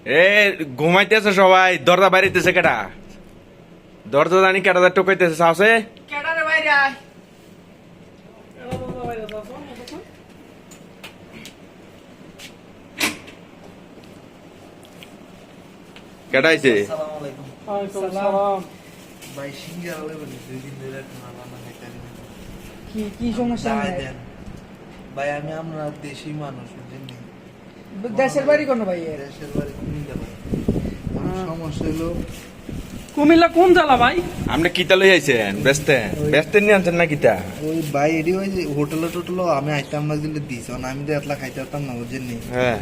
এ ঘুমাইতেছে সবাই, দরজা বাইরেতেছে কেটা? দরজা জানি কেটা টোকাইতেছে সাহসে। কেডা রে বাইরে আয়। কেটাইছে? আসসালামু আলাইকুম। ওয়ালাইকুম আসসালাম। ভাই সিঙ্গারা লেবেন 2 দিন ধরে খানা বানা খাইতে পারি না। কি সমস্যা দাওয়াই নাই? দেন। ভাই আমরা দেশি মানুষ বুঝছেন নি? দেশের বাড়ি কোন ভাই এর? দেশের বাড়ি কুমিল্লা ভাই। আমার সমস্যা হলো কুমিল্লা কোন জেলা ভাই? আপনি কিতা লই আইছেন? ব্যস্ত নিয়ে আনছেন না কিতা? ওই ভাই এডি ওই যে হোটেলে আমি আইতাম না দিলে দিছ আমি তো এতলা খাইতে পারতাম না বুঝছেন নি? হ্যাঁ,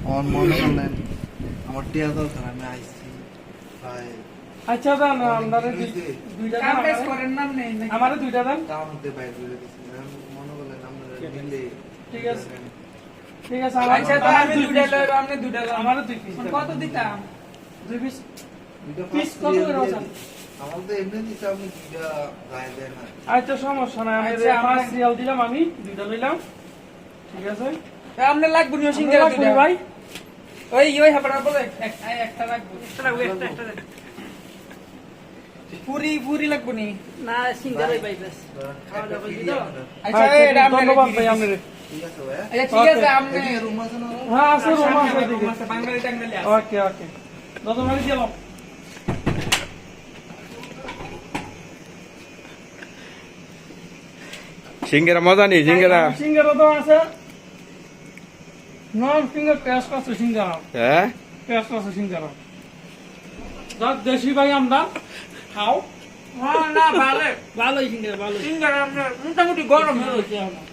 আমার মনে করলেন আমার টিয়া দরকার আমি আইছি ভাই আচ্ছা দান আমরা দুইটা কাম কাজ করেন না নেই নাকি? আমারে দুইটা দান। কামতে বাইরে করে দিছি মনে করলেন আমরা মিলে ঠিক আছে। ঠিক আছে আচ্ছা তো আমি দুইটা লইব আপনি দুইটা লইব। আমারে দুই পিস কত দিতাম? দুই পিস দুইটা পিস পাঁচ কত দিয়ে করে দিয়ে আছেন? দিই। আমার তো এমনি দিতে আপনি দুইটা গায়ে দেন না আচ্ছা সমস্যা নাই, আমি আচ্ছা, পাঁচ আমরা- রিয়াল দিলাম, আমি দুইটা লইলাম। ঠিক আছে আপনি লাগবে নিও আমরা সিঙ্গারা রাখবো দুইটা ভাই। ওই হাবড়া বলে একটা লাগবে একটা পুরি লাগবে নি না সিঙ্গারাই ভাই বাস। একটা ফ্রি আপনার। আচ্ছা এটা আপনি ধন্যবাদ ভাই আপনারে। ঠিক আছে ভাই আচ্ছা ঠিক আছে আপনি এদিকে রুম আছে না হ্যাঁ আছে, রুম আছে এদিকে। বাঙালি টাঙ্গালি আছে ওকে ওকে, দাদা ভাই দিলাম। সিঙ্গেরা মজা নেই সিঙ্গেরা। সিঙ্গারা তো আছে, নন ফিঙ্গার টেস্ট আছে সিঙ্গারা, হ্যাঁ, টেস্ট আছে সিঙ্গারা। যাক দেশি ভাই আমরা খাও। হ্যাঁ না ভালো ভালোই সিঙ্গারা, ভালোই। সিঙ্গারা আপনার মোটামুটি গরম হলো হয়েছে আমার।